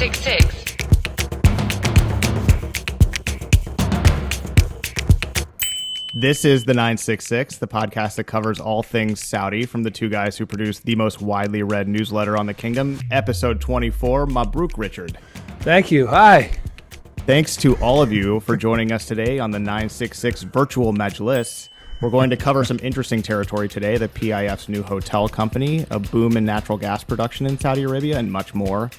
966. This is the 966, the podcast that covers all things Saudi from the two guys who produce the most widely read newsletter on the kingdom. Episode 24, Mabruk, Richard. Thank you. Hi. Thanks to all of you for joining us today on the 966 virtual Majlis. We're going to cover some interesting territory today, the PIF's new hotel company, a boom in natural gas production in Saudi Arabia, and much more.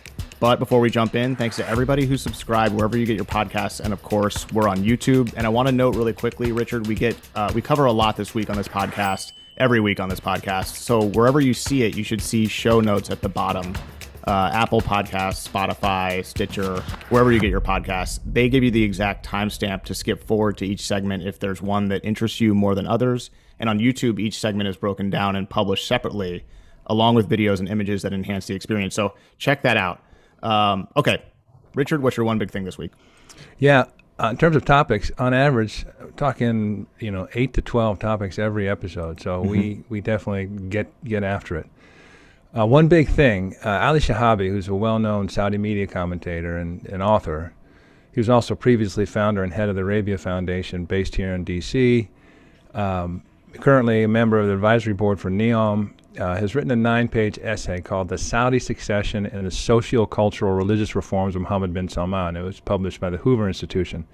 But before we jump in, thanks to everybody who subscribed wherever you get your podcasts. And of course, we're on YouTube. And I want to note really quickly, Richard, we cover a lot this week on this podcast, every week on this podcast. So wherever you see it, you should see show notes at the bottom. Apple Podcasts, Spotify, Stitcher, wherever you get your podcasts. They give you the exact timestamp to skip forward to each segment if there's one that interests you more than others. And on YouTube, each segment is broken down and published separately, along with videos and images that enhance the experience. So check that out. Okay, Richard, what's your one big thing this week? Yeah, in terms of topics, on average, talking 8 to 12 topics every episode. So we definitely get after it. One big thing, Ali Shihabi, who's a well-known Saudi media commentator and author, he was also previously founder and head of the Arabia Foundation based here in D.C., currently a member of the advisory board for NEOM, has written a 9-page essay called The Saudi Succession and the Sociocultural-Religious Reforms of Mohammed bin Salman. It was published by the Hoover Institution.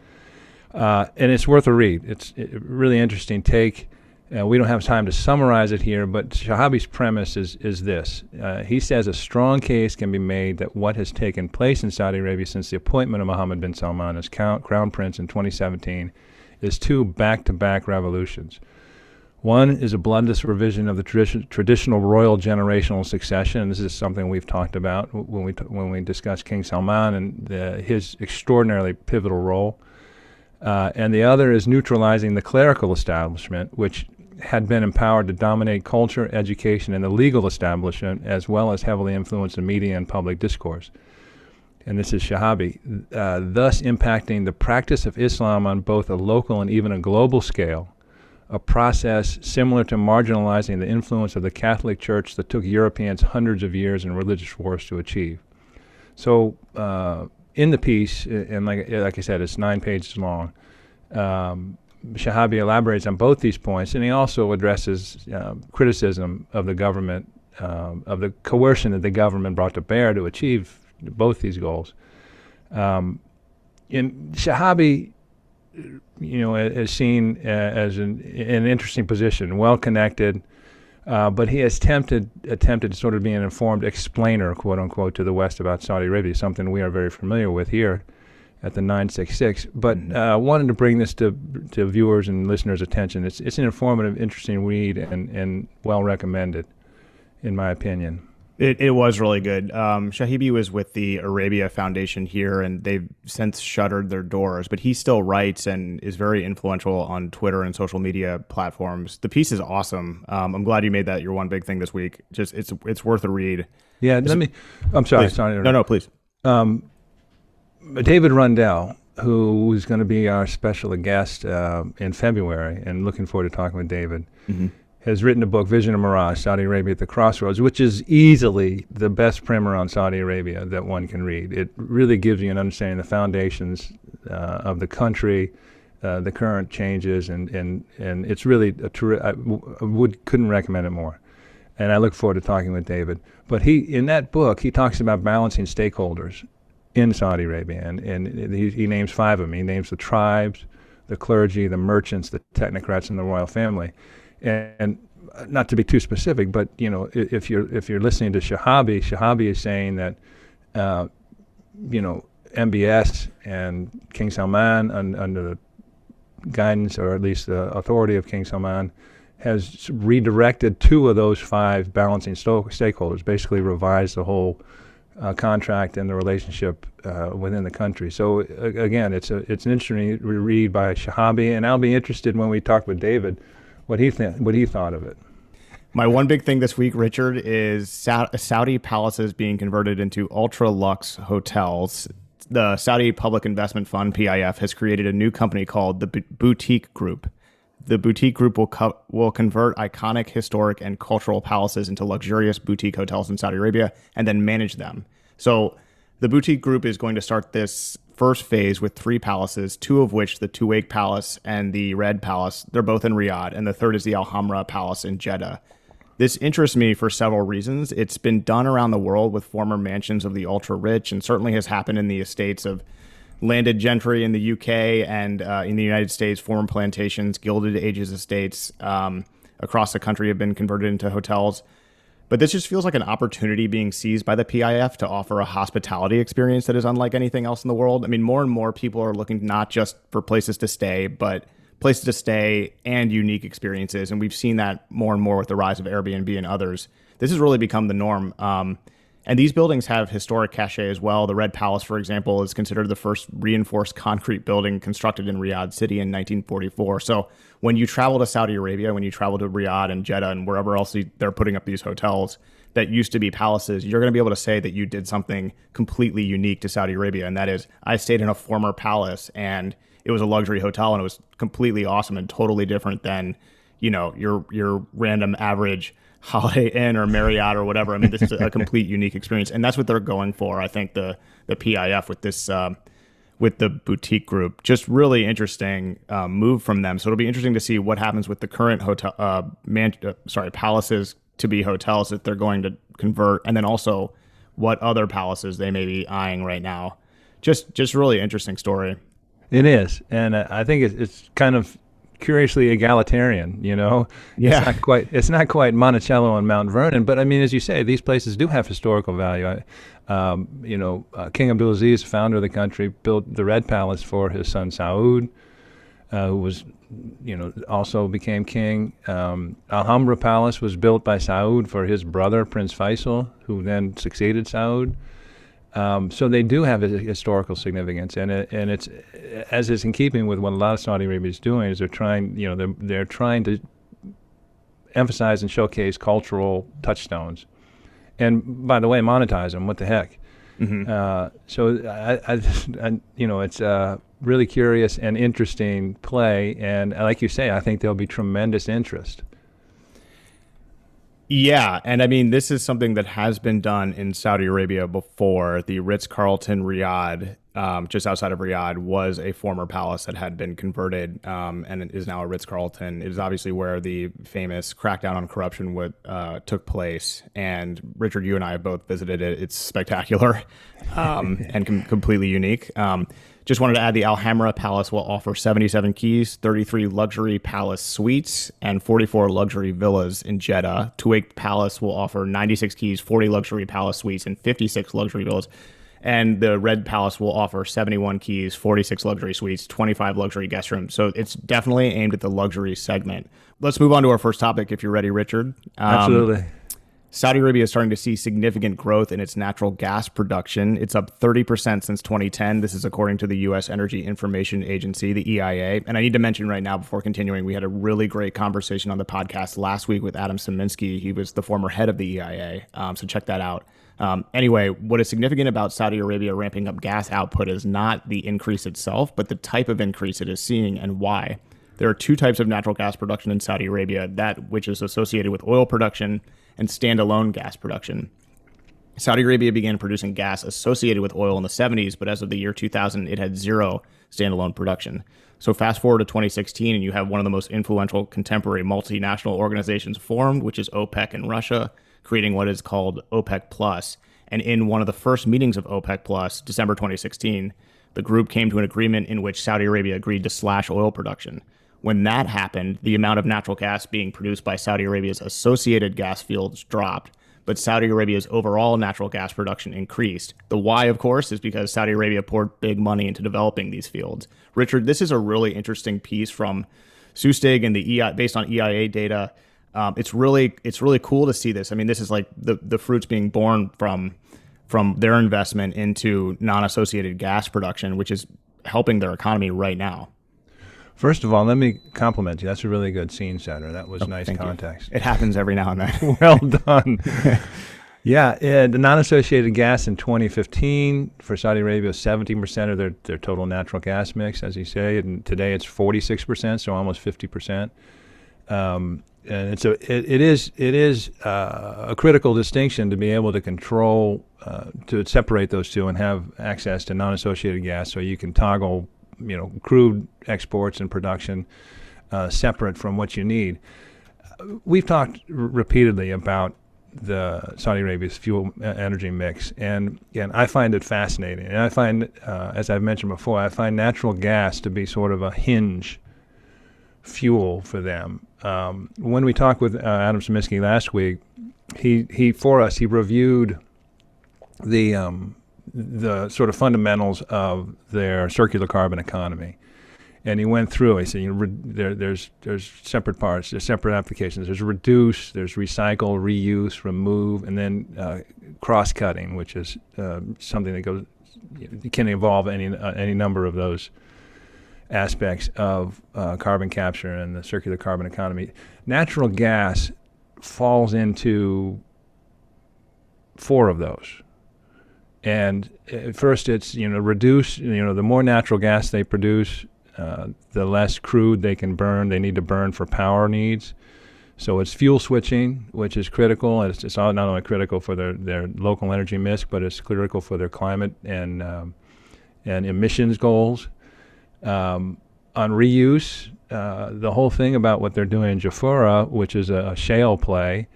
And it's worth a read. It's a really interesting take. We don't have time to summarize it here, but Shihabi's premise is this. He says a strong case can be made that what has taken place in Saudi Arabia since the appointment of Mohammed bin Salman as Crown Prince in 2017 is two back-to-back revolutions. One is a bloodless revision of the traditional royal generational succession, and this is something we've talked about when we discuss King Salman and his extraordinarily pivotal role. And the other is neutralizing the clerical establishment, which had been empowered to dominate culture, education, and the legal establishment, as well as heavily influence the media and public discourse. And this is Shihabi, thus impacting the practice of Islam on both a local and even a global scale, a process similar to marginalizing the influence of the Catholic Church that took Europeans hundreds of years in religious wars to achieve. So in the piece, and like I said, it's 9 pages long, Shihabi elaborates on both these points, and he also addresses criticism of the government, of the coercion that the government brought to bear to achieve both these goals. In Shihabi, is seen as an interesting position, well-connected, but he has attempted to sort of be an informed explainer, quote-unquote, to the West about Saudi Arabia, something we are very familiar with here at the 966. But wanted to bring this to viewers' and listeners' attention. It's an informative, interesting read and well-recommended, in my opinion. It was really good. Shihabi was with the Arabia Foundation here, and they've since shuttered their doors, but he still writes and is very influential on Twitter and social media platforms. The piece is awesome. I'm glad you made that your one big thing this week. Just it's worth a read. Yeah, I'm sorry. Please. No, please. David Rundell, who's going to be our special guest in February, and looking forward to talking with David, has written a book, Vision of Mirage, Saudi Arabia at the Crossroads, which is easily the best primer on Saudi Arabia that one can read. It really gives you an understanding of the foundations of the country, the current changes, and it's really I couldn't recommend it more. And I look forward to talking with David. But in that book, he talks about balancing stakeholders in Saudi Arabia, and he names 5 of them. He names the tribes, the clergy, the merchants, the technocrats, and the royal family. And not to be too specific, but if you're listening to Shihabi is saying that MBS and King Salman under the guidance, or at least the authority of King Salman, has redirected 2 of those 5 balancing stakeholders, basically revised the whole contract and the relationship within the country. So again, it's an interesting read by Shihabi, and I'll be interested when we talk with David what he thought of it. My one big thing this week, Richard, is Saudi palaces being converted into ultra-lux hotels. The Saudi Public Investment Fund, PIF, has created a new company called the Boutique Group. The Boutique Group will convert iconic, historic, and cultural palaces into luxurious boutique hotels in Saudi Arabia and then manage them. So The boutique group is going to start this first phase with 3 palaces, 2 of which, the Tuwaiq Palace and the Red Palace, they're both in Riyadh, and the third is the Alhambra Palace in Jeddah. This interests me for several reasons. It's been done around the world with former mansions of the ultra-rich, and certainly has happened in the estates of landed gentry in the UK and in the United States. Former plantations, Gilded Ages estates across the country have been converted into hotels. But this just feels like an opportunity being seized by the PIF to offer a hospitality experience that is unlike anything else in the world. I mean, more and more people are looking not just for places to stay, but places to stay and unique experiences. And we've seen that more and more with the rise of Airbnb and others. This has really become the norm. And these buildings have historic cachet as well. The Red Palace, for example, is considered the first reinforced concrete building constructed in Riyadh City in 1944. So when you travel to Saudi Arabia, when you travel to Riyadh and Jeddah and wherever else they're putting up these hotels that used to be palaces, you're going to be able to say that you did something completely unique to Saudi Arabia. And that is, I stayed in a former palace and it was a luxury hotel and it was completely awesome and totally different than, you know, your random average Holiday Inn or Marriott or whatever. I mean, this is a complete unique experience, and that's what they're going for. I think the PIF with this with the boutique group, just really interesting move from them. So it'll be interesting to see what happens with the current palaces to be hotels that they're going to convert, and then also what other palaces they may be eyeing right now. Just really interesting story. It is, and I think it's kind of curiously egalitarian, you know. Yeah. It's not quite Monticello and Mount Vernon, but I mean, as you say, these places do have historical value. King Abdulaziz, founder of the country, built the Red Palace for his son Saud, who was, also became king. Alhambra Palace was built by Saud for his brother, Prince Faisal, who then succeeded Saud. So they do have a historical significance, and it's, as is in keeping with what a lot of Saudi Arabia is doing, is they're trying to emphasize and showcase cultural touchstones, and by the way, monetize them. What the heck? Mm-hmm. So it's a really curious and interesting play, and like you say, I think there'll be tremendous interest. Yeah, and I mean, this is something that has been done in Saudi Arabia before. The Ritz-Carlton Riyadh, just outside of Riyadh, was a former palace that had been converted, and it is now a Ritz-Carlton. It is obviously where the famous crackdown on corruption took place. And Richard, you and I have both visited it. It's spectacular and completely unique. Just wanted to add, the Alhambra Palace will offer 77 keys, 33 luxury palace suites, and 44 luxury villas in Jeddah. Tuwaiq Palace will offer 96 keys, 40 luxury palace suites, and 56 luxury villas. And the Red Palace will offer 71 keys, 46 luxury suites, 25 luxury guest rooms. So it's definitely aimed at the luxury segment. Let's move on to our first topic, if you're ready, Richard. Absolutely. Saudi Arabia is starting to see significant growth in its natural gas production. It's up 30% since 2010. This is according to the U.S. Energy Information Agency, the EIA. And I need to mention right now, before continuing, we had a really great conversation on the podcast last week with Adam Szyminski. He was the former head of the EIA, so check that out. Anyway, what is significant about Saudi Arabia ramping up gas output is not the increase itself, but the type of increase it is seeing and why. There are 2 types of natural gas production in Saudi Arabia, that which is associated with oil production and standalone gas production. Saudi Arabia began producing gas associated with oil in the 70s, but as of the year 2000, it had 0 standalone production. So fast forward to 2016, and you have one of the most influential contemporary multinational organizations formed, which is OPEC in Russia, creating what is called OPEC Plus. And in one of the first meetings of OPEC Plus, December 2016, the group came to an agreement in which Saudi Arabia agreed to slash oil production. When that happened, the amount of natural gas being produced by Saudi Arabia's associated gas fields dropped, but Saudi Arabia's overall natural gas production increased. The why, of course, is because Saudi Arabia poured big money into developing these fields. Richard, this is a really interesting piece from Sustig and the EIA, based on EIA data. It's really cool to see this. I mean, this is like the fruits being born from their investment into non-associated gas production, which is helping their economy right now. First of all, let me compliment you. That's a really good scene setter. That was nice context. It happens every now and then. Well done. Yeah, the non-associated gas in 2015 for Saudi Arabia was 17% of their total natural gas mix, as you say, and today it's 46%, so almost 50%. and it is a critical distinction to be able to control, to separate those two and have access to non-associated gas, so you can toggle, crude exports and production separate from what you need. We've talked repeatedly about the Saudi Arabia's fuel energy mix, and I find it fascinating. And I find, as I've mentioned before, I find natural gas to be sort of a hinge fuel for them. When we talked with Adam Saminsky last week, he reviewed the sort of fundamentals of their circular carbon economy. And he went through. He said, there's separate parts, there's separate applications. There's reduce, there's recycle, reuse, remove, and then cross-cutting, which is something that goes, can involve any number of those aspects of carbon capture and the circular carbon economy. Natural gas falls into 4 of those. And first, it's reduce. The more natural gas they produce, the less crude they can burn. They need to burn for power needs. So it's fuel switching, which is critical. It's not only critical for their local energy mix, but it's critical for their climate and emissions goals. On reuse, the whole thing about what they're doing in Jafurah, which is a shale play,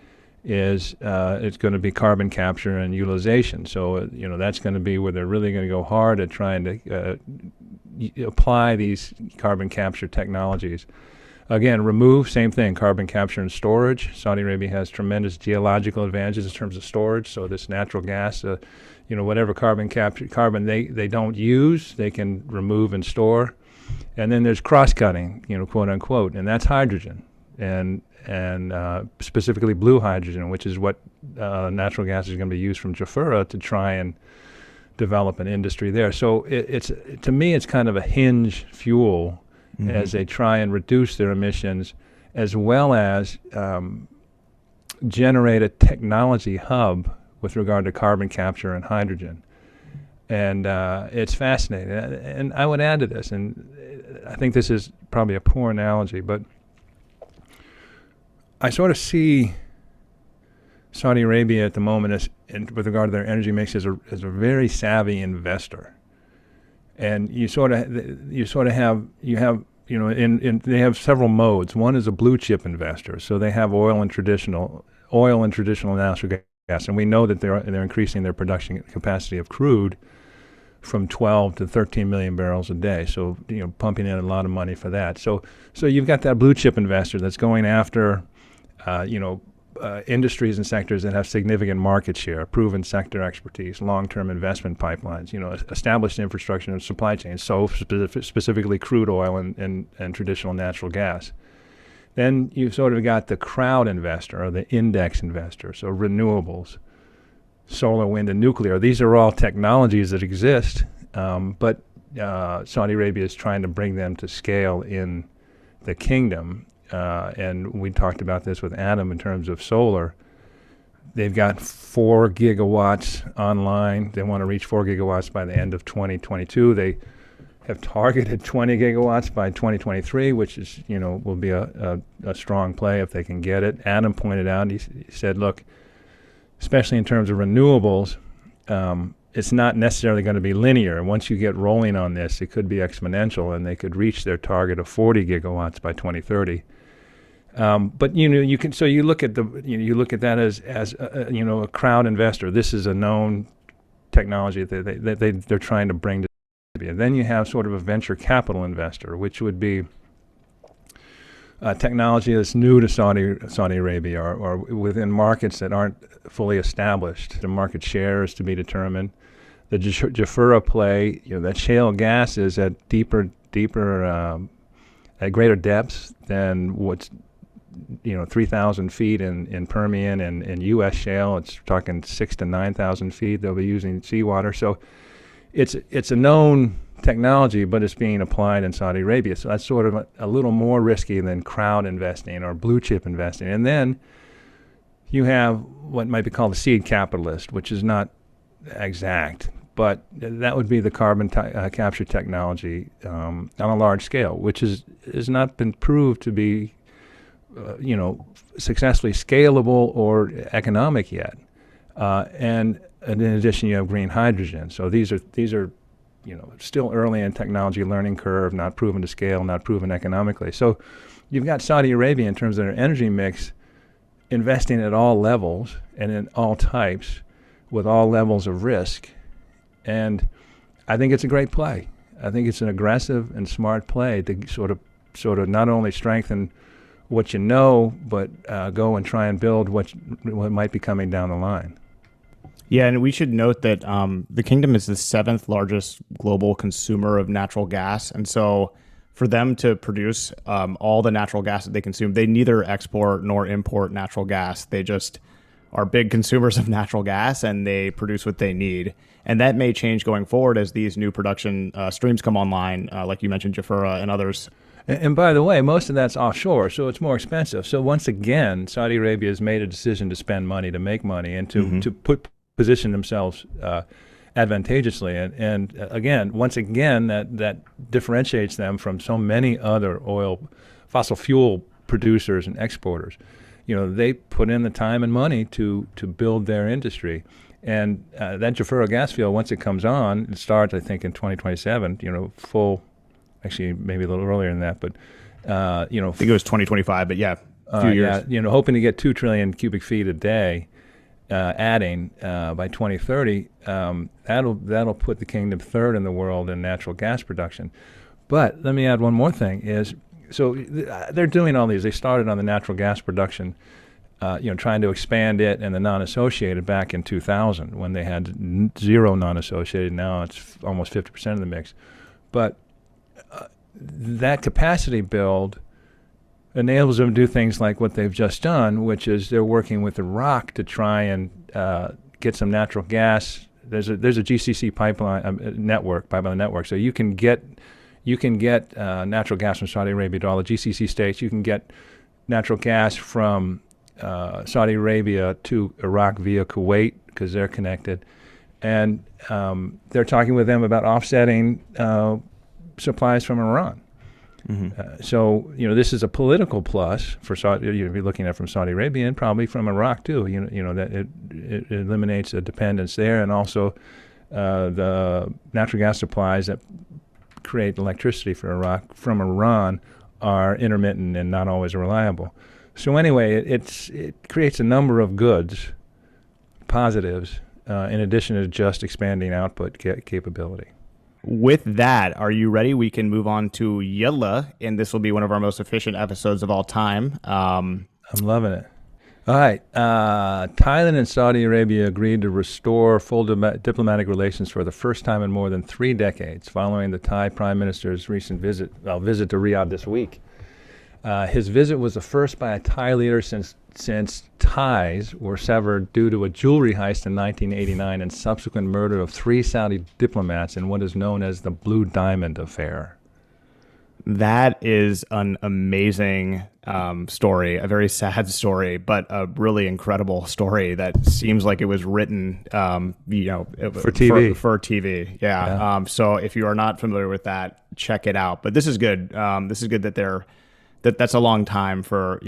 is it's going to be carbon capture and utilization. So that's going to be where they're really going to go hard at trying to apply these carbon capture technologies. Again, remove, same thing, carbon capture and storage. Saudi Arabia has tremendous geological advantages in terms of storage. So this natural gas, whatever carbon they don't use, they can remove and store. And then there's cross-cutting, quote unquote, and that's hydrogen, and specifically blue hydrogen, which is what natural gas is going to be used from Jafurah to try and develop an industry there. So to me, it's kind of a hinge fuel as they try and reduce their emissions, as well as generate a technology hub with regard to carbon capture and hydrogen. And it's fascinating. And I would add to this, and I think this is probably a poor analogy, but I sort of see Saudi Arabia at the moment with regard to their energy mix as a very savvy investor. And they have several modes. One is a blue chip investor, so they have oil and traditional natural gas, and we know that they're increasing their production capacity of crude from 12 to 13 million barrels a day. So pumping in a lot of money for that. So you've got that blue chip investor that's going after industries and sectors that have significant market share, proven sector expertise, long-term investment pipelines, established infrastructure and supply chains, so specifically crude oil and traditional natural gas. Then you've sort of got the crowd investor or the index investor, so renewables, solar, wind, and nuclear. These are all technologies that exist, but Saudi Arabia is trying to bring them to scale in the kingdom. And we talked about this with Adam in terms of solar. They've got 4 gigawatts online. They want to reach 4 gigawatts by the end of 2022. They have targeted 20 gigawatts by 2023, which is, will be a strong play if they can get it. Adam pointed out, he said, look, especially in terms of renewables, it's not necessarily going to be linear. Once you get rolling on this, it could be exponential, and they could reach their target of 40 gigawatts by 2030. But you can. So you look at that as a crowd investor. This is a known technology that they're trying to bring to Arabia. Then you have sort of a venture capital investor, which would be technology that's new to Saudi Arabia or within markets that aren't fully established. The market share is to be determined. The Jafurah play, that shale gas is at at greater depths than what's 3,000 feet in Permian and U.S. shale. It's talking 6,000 to 9,000 feet. They'll be using seawater. So it's a known technology, but it's being applied in Saudi Arabia. So that's sort of a little more risky than crowd investing or blue chip investing. And then you have what might be called a seed capitalist, which is not exact, but that would be the carbon capture technology on a large scale, which has not been proved to be successfully scalable or economic yet. And in addition, you have green hydrogen. So these are still early in technology learning curve, not proven to scale, not proven economically. So you've got Saudi Arabia in terms of their energy mix investing at all levels and in all types with all levels of risk. And I think it's a great play. I think it's an aggressive and smart play to sort of not only strengthen what you know, but go and try and build what might be coming down the line. Yeah, and we should note that the kingdom is the 7th largest global consumer of natural gas. And so for them to produce all the natural gas that they consume, they neither export nor import natural gas. They just are big consumers of natural gas, and they produce what they need. And that may change going forward as these new production streams come online, like you mentioned, Jafurah and others. And by the way, most of that's offshore, so it's more expensive. So once again, Saudi Arabia has made a decision to spend money, to make money, and to position themselves advantageously. And again, once again, that differentiates them from so many other fossil fuel producers and exporters. They put in the time and money to build their industry. And that Jafurah gas field, once it comes on, it starts, I think, in 2027, full, actually maybe a little earlier than that, but, I think it was 2025, but yeah, a few years. Yeah, hoping to get 2 trillion cubic feet a day, adding by 2030, that'll put the kingdom 3rd in the world in natural gas production. But let me add one more thing they're doing all these. They started on the natural gas production, trying to expand it and the non-associated back in 2000 when they had 0 non-associated. Now it's almost 50% of the mix. But that capacity build enables them to do things like what they've just done, which is they're working with Iraq to try and get some natural gas. There's a GCC pipeline network, so you can get natural gas from Saudi Arabia to all the GCC states. You can get natural gas from Saudi Arabia to Iraq via Kuwait because they're connected, and they're talking with them about offsetting supplies from Iran. So this is a political plus for Saudi. You'd be looking at from Saudi Arabia and probably from Iraq too. That it eliminates a dependence there, and also the natural gas supplies that create electricity for Iraq from Iran are intermittent and not always reliable. So anyway, it creates a number of goods, positives, in addition to just expanding output capability. With that, are you ready? We can move on to Yallah, and this will be one of our most efficient episodes of all time. I'm loving it. All right. Thailand and Saudi Arabia agreed to restore full diplomatic relations for the first time in more than 3 decades following the Thai Prime Minister's recent visit to Riyadh this week. His visit was the first by a Thai leader since ties were severed due to a jewelry heist in 1989 and subsequent murder of 3 Saudi diplomats in what is known as the Blue Diamond Affair. That is an amazing story, a very sad story, but a really incredible story that seems like it was written, for TV. For TV, yeah. So if you are not familiar with that, check it out. But this is good. This is good that that's a long time for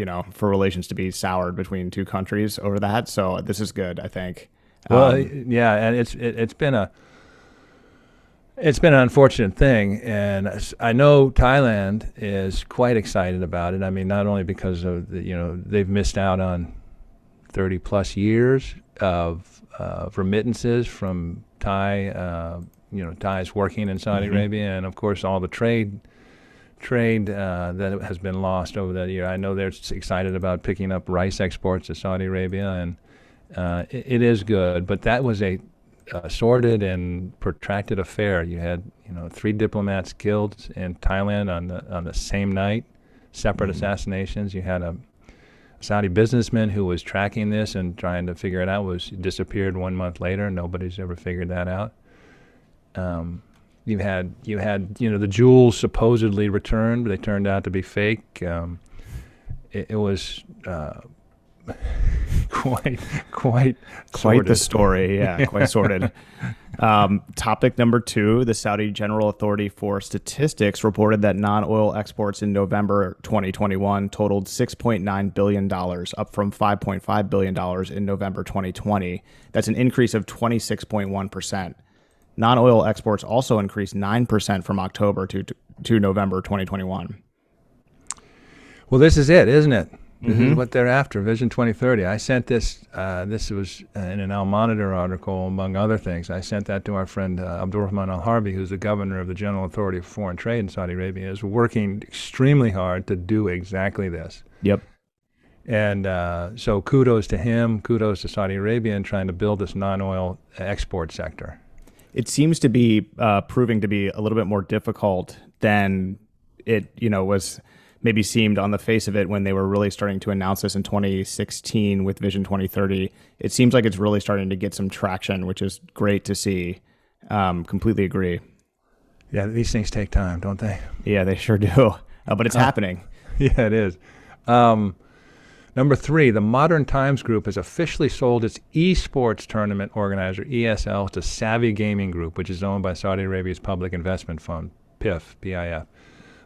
relations to be soured between 2 countries over that. So this is good, I think. Well, yeah, and it's been an unfortunate thing, and I know Thailand is quite excited about it. I mean, not only because of they've missed out on 30 plus years of remittances from Thais working in Saudi Arabia, and of course all the trade that has been lost over that year. I know they're excited about picking up rice exports to Saudi Arabia, and it is good. But that was a sordid and protracted affair. You had 3 diplomats killed in Thailand on the same night, separate assassinations. You had a Saudi businessman who was tracking this and trying to figure it out disappeared 1 month later. Nobody's ever figured that out. You had the jewels supposedly returned, but they turned out to be fake. It was quite the story. Yeah, quite sorted. Topic number 2, the Saudi General Authority for Statistics reported that non-oil exports in November 2021 totaled $6.9 billion, up from $5.5 billion in November 2020. That's an increase of 26.1%. Non-oil exports also increased 9% from October to November 2021. Well, this is it, isn't it? This is what they're after, Vision 2030. I sent this, this was in an Al Monitor article, among other things. I sent that to our friend Abdurrahman Al-Harbi, who's the governor of the General Authority for Foreign Trade in Saudi Arabia, is working extremely hard to do exactly this. Yep. And so kudos to him, kudos to Saudi Arabia in trying to build this non-oil export sector. It seems to be proving to be a little bit more difficult than it, was maybe seemed on the face of it when they were really starting to announce this in 2016 with Vision 2030. It seems like it's really starting to get some traction, which is great to see. Completely agree. Yeah, these things take time, don't they? Yeah, they sure do. But it's happening. Yeah, it is. Number 3, the Modern Times Group has officially sold its esports tournament organizer, ESL, to Savvy Gaming Group, which is owned by Saudi Arabia's Public Investment Fund, PIF, PIF.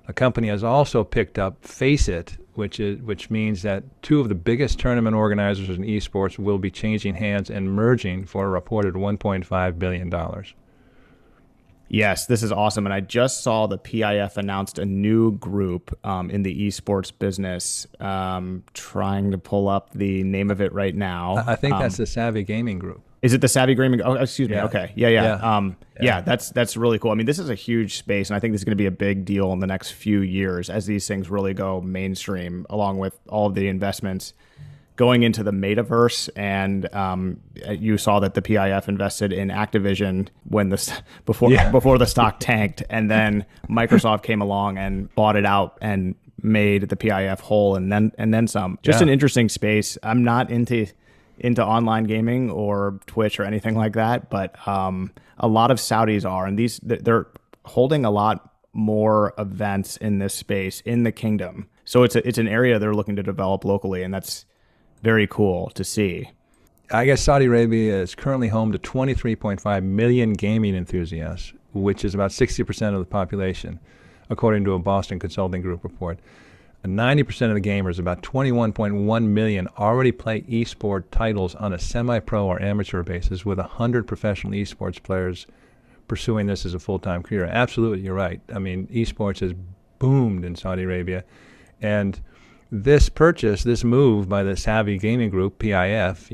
The company has also picked up Face It, which means that 2 of the biggest tournament organizers in esports will be changing hands and merging for a reported $1.5 billion. Yes, this is awesome. And I just saw the PIF announced a new group in the esports business. Trying to pull up the name of it right now. I think that's the Savvy Gaming Group. Is it the Savvy Gaming? Oh, excuse me. Yeah. Okay. Yeah. That's really cool. I mean, this is a huge space, and I think this is going to be a big deal in the next few years as these things really go mainstream, along with all of the investments going into the metaverse. And you saw that the PIF invested in Activision when before the stock tanked, and then Microsoft came along and bought it out and made the PIF whole, and then some. Just an interesting space. I'm not into online gaming or Twitch or anything like that, but a lot of Saudis are, and they're holding a lot more events in this space in the kingdom. So it's an area they're looking to develop locally, and that's very cool to see. I guess Saudi Arabia is currently home to 23.5 million gaming enthusiasts, which is about 60% of the population, according to a Boston Consulting Group report. 90% of the gamers, about 21.1 million, already play esport titles on a semi-pro or amateur basis, with 100 professional esports players pursuing this as a full-time career. Absolutely, you're right. I mean, esports has boomed in Saudi Arabia. And this move by the Savvy Gaming Group, PIF,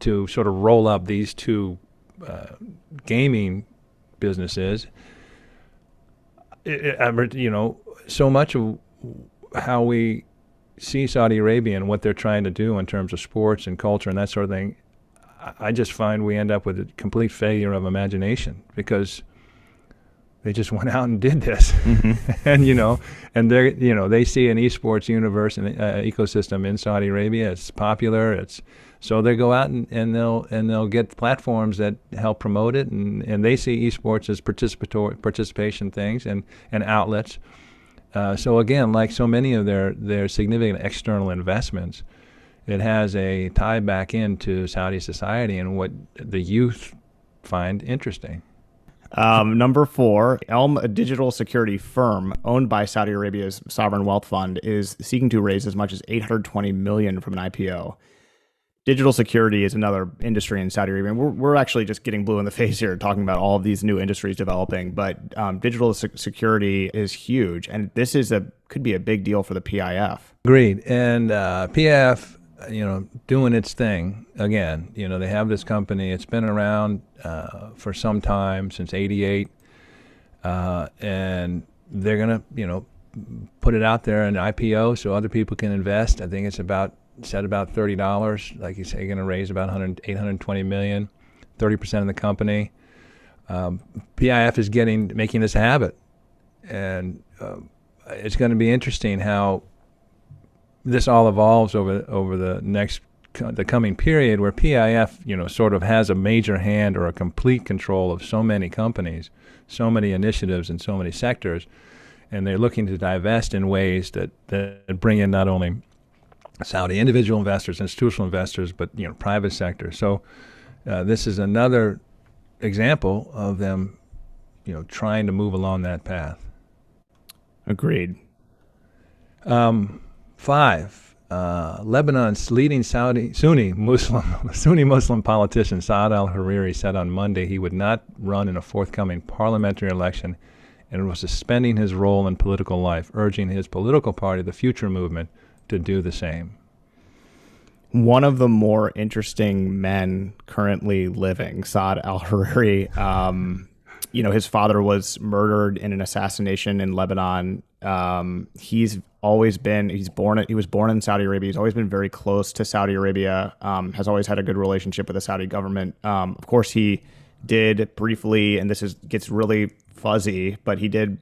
to sort of roll up these 2 gaming businesses, so much of how we see Saudi Arabia and what they're trying to do in terms of sports and culture and that sort of thing, I just find we end up with a complete failure of imagination, because they just went out and did this. And they see an esports universe and ecosystem in Saudi Arabia. It's popular. So they go out and they'll get platforms that help promote it, and they see esports as participation things and outlets. So again, like so many of their significant external investments, it has a tie back into Saudi society and what the youth find interesting. Number 4, Elm, a digital security firm owned by Saudi Arabia's sovereign wealth fund, is seeking to raise as much as $820 million from an IPO. Digital security is another industry in Saudi Arabia. We're actually just getting blue in the face here talking about all of these new industries developing, but digital security is huge, and this could be a big deal for the PIF. Agreed. And PIF, doing its thing again. They have this company. It's been around for some time, since '88, and they're gonna, put it out there in IPO so other people can invest. I think it's about $30. Like you say, you're going to raise about $820 million, 30% of the company. PIF is making this a habit, and it's going to be interesting how this all evolves over the coming period, where PIF, sort of has a major hand or a complete control of so many companies, so many initiatives in so many sectors, and they're looking to divest in ways that bring in not only Saudi individual investors, institutional investors, but private sector. So this is another example of them, trying to move along that path. Agreed. 5. Lebanon's leading Sunni Muslim politician Saad al-Hariri said on Monday he would not run in a forthcoming parliamentary election and was suspending his role in political life, urging his political party, the Future Movement, to do the same. One of the more interesting men currently living, Saad al-Hariri, his father was murdered in an assassination in Lebanon. He was born in Saudi Arabia. He's always been very close to Saudi Arabia, has always had a good relationship with the Saudi government. Of course, he did briefly, and gets really fuzzy, but he did,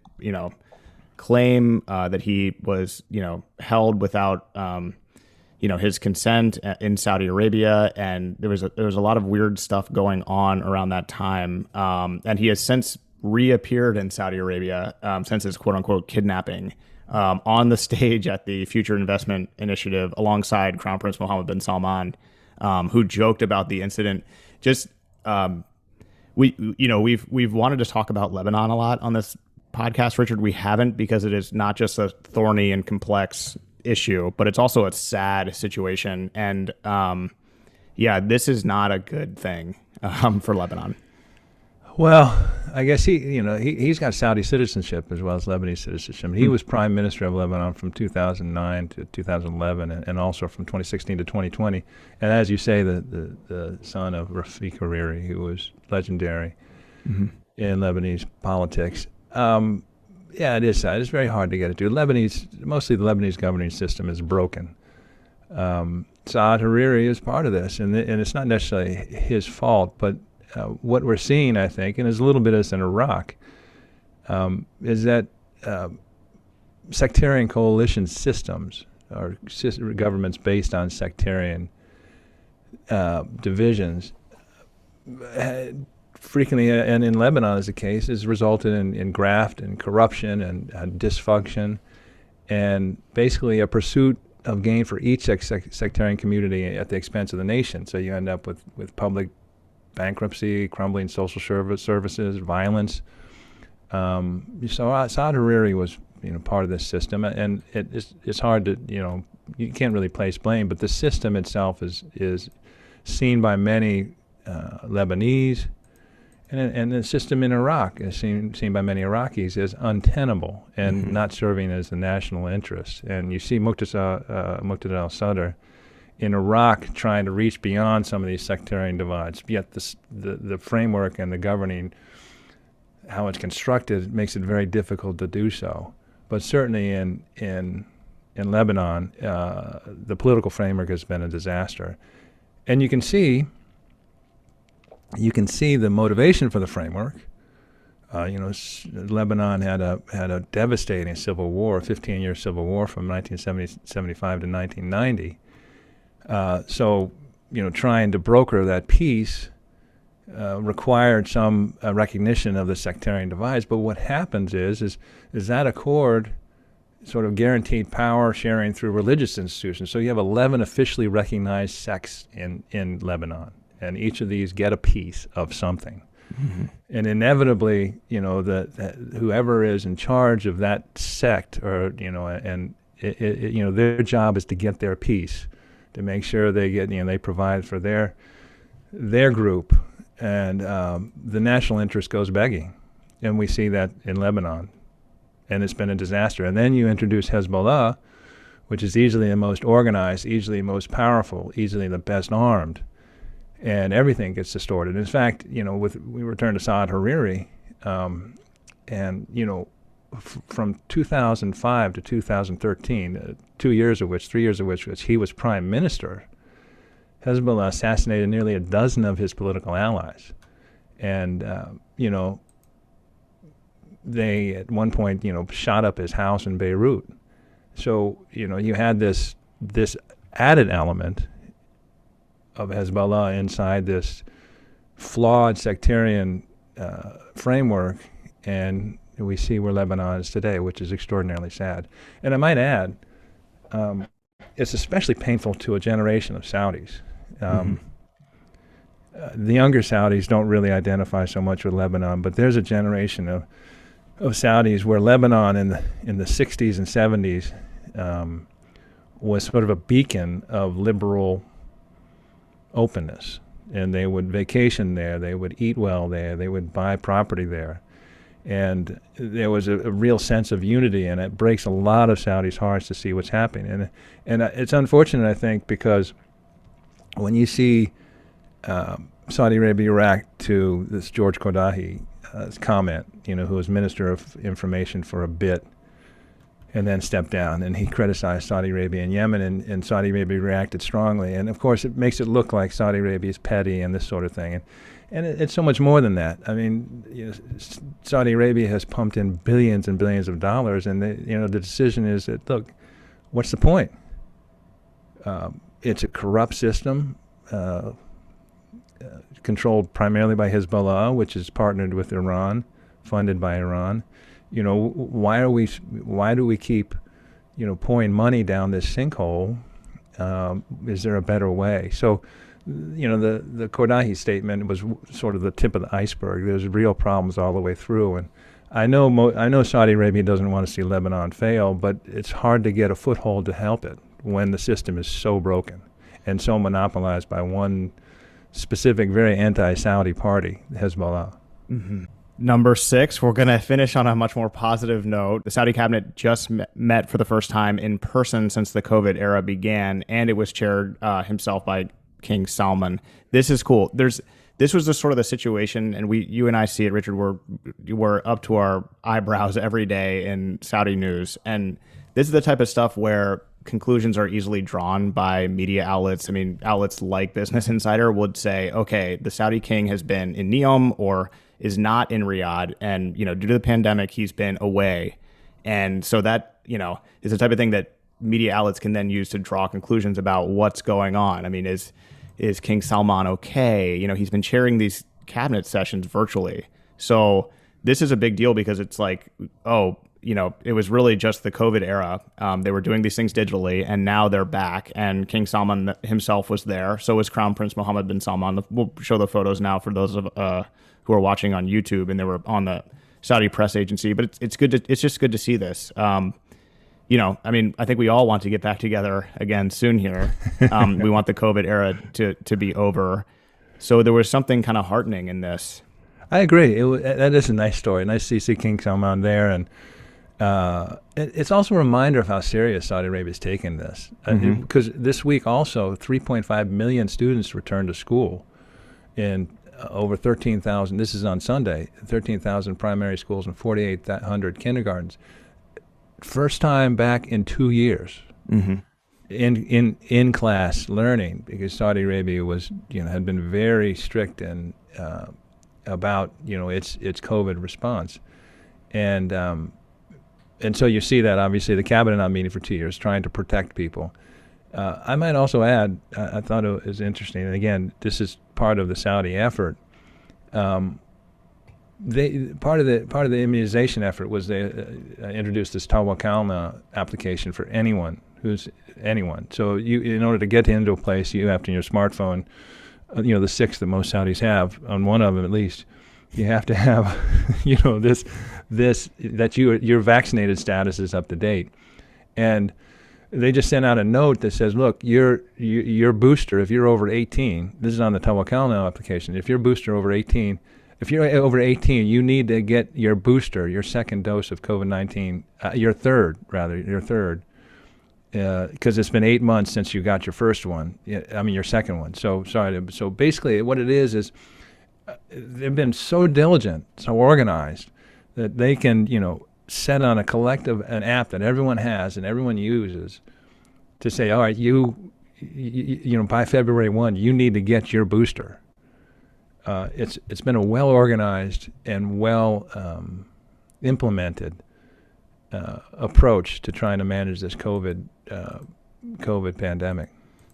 claim that he was, held without, his consent in Saudi Arabia, and there was a lot of weird stuff going on around that time. And he has since reappeared in Saudi Arabia since his quote unquote kidnapping on the stage at the Future Investment Initiative alongside Crown Prince Mohammed bin Salman, who joked about the incident. We've wanted to talk about Lebanon a lot on this podcast, Richard. We haven't, because it is not just a thorny and complex issue, but it's also a sad situation. And this is not a good thing for Lebanon. Well, I guess he's got Saudi citizenship as well as Lebanese citizenship. He was prime minister of Lebanon from 2009 to 2011, and also from 2016 to 2020. And as you say, the son of Rafiq Hariri, who was legendary in Lebanese politics. It is sad. It's very hard to get it to. Mostly the Lebanese governing system is broken. Saad Hariri is part of this, and it's not necessarily his fault, but what we're seeing, I think, and there's a little bit of this in Iraq, is that sectarian coalition systems, or governments based on sectarian divisions, frequently, and in Lebanon as the case, has resulted in graft and corruption and dysfunction, and basically a pursuit of gain for each sectarian community at the expense of the nation. So you end up with public bankruptcy, crumbling social services, violence. So Saad Hariri was part of this system, and it's hard to you can't really place blame, but the system itself is seen by many Lebanese, and the system in Iraq is seen by many Iraqis as untenable and not serving as the national interest. And you see Muqtada al-Sadr in Iraq trying to reach beyond some of these sectarian divides, yet the framework and the governing, how it's constructed, makes it very difficult to do so. But certainly in Lebanon, the political framework has been a disaster. And you can see the motivation for the framework. Lebanon had a devastating civil war, a 15-year civil war from 1975 to 1990. So trying to broker that peace required some recognition of the sectarian divides. But what happens is that accord sort of guaranteed power sharing through religious institutions. So you have 11 officially recognized sects in Lebanon, and each of these get a piece of something. And inevitably, whoever is in charge of that sect, or their job is to get their piece, to make sure they get, they provide for their group, and the national interest goes begging, and we see that in Lebanon, and it's been a disaster. And then you introduce Hezbollah, which is easily the most organized, easily most powerful, easily the best armed, and everything gets distorted. In fact, we return to Saad Hariri, from 2005 to 2013, 3 years of which he was prime minister, Hezbollah assassinated nearly a dozen of his political allies. And, they at one point, shot up his house in Beirut. So, you had this added element of Hezbollah inside this flawed sectarian framework, and we see where Lebanon is today, which is extraordinarily sad. And I might add, it's especially painful to a generation of Saudis. The younger Saudis don't really identify so much with Lebanon, but there's a generation of Saudis where Lebanon in the 60s and 70s was sort of a beacon of liberal openness. And they would vacation there, they would eat well there, they would buy property there. And there was a real sense of unity, and it breaks a lot of Saudis' hearts to see what's happening. And it's unfortunate, I think, because when you see Saudi Arabia react to this George Qadahi's comment, who was Minister of Information for a bit, and then stepped down, and he criticized Saudi Arabia and Yemen, and Saudi Arabia reacted strongly. And of course, it makes it look like Saudi Arabia is petty and this sort of thing. And it's so much more than that. I mean, Saudi Arabia has pumped in billions and billions of dollars, and the decision is that, look, what's the point? It's a corrupt system, controlled primarily by Hezbollah, which is partnered with Iran, funded by Iran. Why do we keep, pouring money down this sinkhole? Is there a better way? So, the Qadahi statement was sort of the tip of the iceberg. There's real problems all the way through, and I know Saudi Arabia doesn't want to see Lebanon fail, but it's hard to get a foothold to help it when the system is so broken and so monopolized by one specific, very anti-Saudi party, Hezbollah. Mm-hmm. Number 6, we're going to finish on a much more positive note. The Saudi cabinet just met for the first time in person since the COVID era began, and it was chaired himself by King Salman. This is cool. This was the sort of the situation, and you and I see it, Richard. We're up to our eyebrows every day in Saudi news, and this is the type of stuff where conclusions are easily drawn by media outlets. I mean, outlets like Business Insider would say, okay, the Saudi king has been in Neom or is not in Riyadh, and due to the pandemic, he's been away, and so that is the type of thing that media outlets can then use to draw conclusions about what's going on. I mean, is King Salman okay? He's been chairing these cabinet sessions virtually, so this is a big deal because it's like, it was really just the COVID era. They were doing these things digitally, and now they're back. And King Salman himself was there. So was Crown Prince Mohammed bin Salman. We'll show the photos now for those of who are watching on YouTube, and they were on the Saudi press agency. But it's good. It's just good to see this. I think we all want to get back together again soon here. We want the COVID era to be over. So there was something kind of heartening in this. I agree. That is a nice story. Nice to see King Salman there, and it's also a reminder of how serious Saudi Arabia is taking this. Because this week also, 3.5 million students returned to school in over 13,000. This is on Sunday. 13,000 primary schools and 4,800 kindergartens. First time back in 2 years in class learning, because Saudi Arabia was had been very strict and about its COVID response, and so you see that obviously the cabinet not meeting for 2 years, trying to protect people. I might also add, I thought it was interesting, and again, this is part of the Saudi effort. Part of the immunization effort was they introduced this Tawakalna application for anyone. So in order to get into a place, you have to, on your smartphone, the 6 that most Saudis have, on one of them at least, you have to have, this that your vaccinated status is up to date, and they just sent out a note that says, look, your booster, if you're over 18, this is on the Tawakalna application. If you're over 18, you need to get your booster, your second dose of COVID-19, your third, because it's been 8 months since you got your first one. Your second one. So basically, what it is they've been so diligent, so organized that they can, set on an app that everyone has and everyone uses to say, all right, you by February 1, you need to get your booster. It's been a well-organized and implemented approach to trying to manage this COVID pandemic.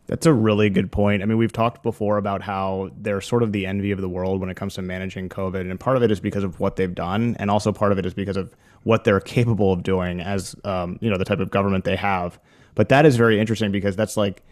That's a really good point. I mean, we've talked before about how they're sort of the envy of the world when it comes to managing COVID. And part of it is because of what they've done. And also part of it is because of what they're capable of doing as, the type of government they have. But that is very interesting because that's like,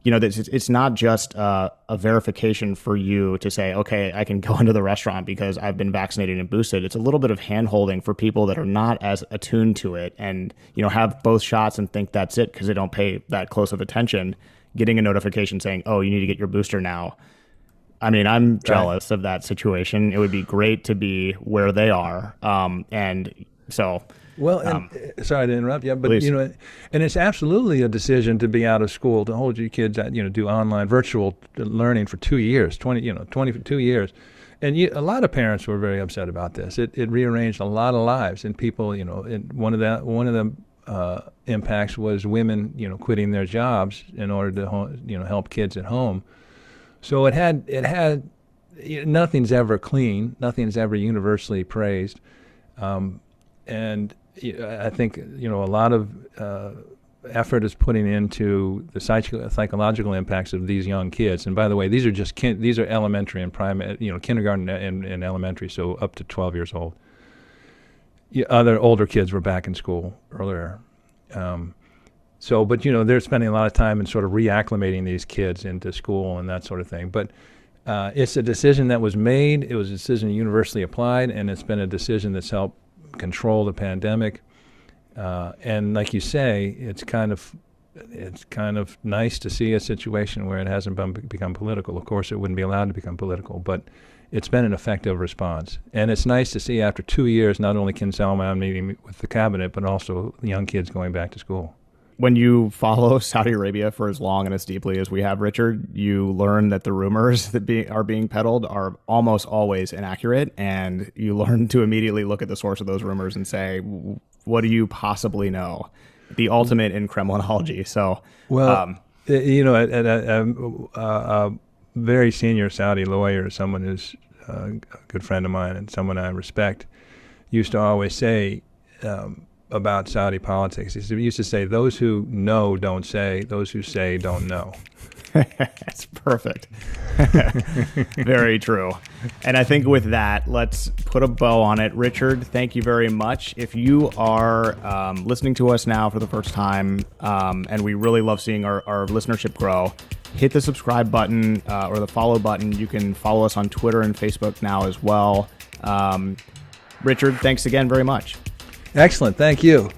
it's not just a verification for you to say, okay, I can go into the restaurant because I've been vaccinated and boosted. It's a little bit of hand-holding for people that are not as attuned to it and, have both shots and think that's it because they don't pay that close of attention. Getting a notification saying, oh, you need to get your booster now. I mean, I'm jealous of that situation. It would be great to be where they are. And so... Well, sorry to interrupt you, but please. And it's absolutely a decision to be out of school, to hold your kids at, do online virtual learning for 2 years, 20 for 2 years. And a lot of parents were very upset about this. It rearranged a lot of lives, and people, and one of the impacts was women, quitting their jobs in order to, help kids at home. So it had nothing's ever clean, nothing's ever universally praised. And I think, a lot of effort is putting into the psychological impacts of these young kids. And by the way, these are just these are elementary and primary, kindergarten and elementary, so up to 12 years old. Other older kids were back in school earlier. But they're spending a lot of time in sort of reacclimating these kids into school and that sort of thing. But it's a decision that was made. It was a decision universally applied, and it's been a decision that's helped control the pandemic, and like you say, it's kind of nice to see a situation where it hasn't become political. Of course, it wouldn't be allowed to become political, but it's been an effective response. And it's nice to see after 2 years, not only Ken Salman meeting with the cabinet, but also young kids going back to school. When you follow Saudi Arabia for as long and as deeply as we have, Richard, you learn that the rumors that are being peddled are almost always inaccurate, and you learn to immediately look at the source of those rumors and say, what do you possibly know? The ultimate in Kremlinology. So, a very senior Saudi lawyer, someone who's a good friend of mine and someone I respect, used to always say, about Saudi politics. He used to say, those who know don't say, those who say don't know. That's perfect. Very true. And I think with that, let's put a bow on it. Richard, thank you very much. If you are listening to us now for the first time, and we really love seeing our listenership grow, hit the subscribe button or the follow button. You can follow us on Twitter and Facebook now as well. Richard, thanks again very much. Excellent. Thank you.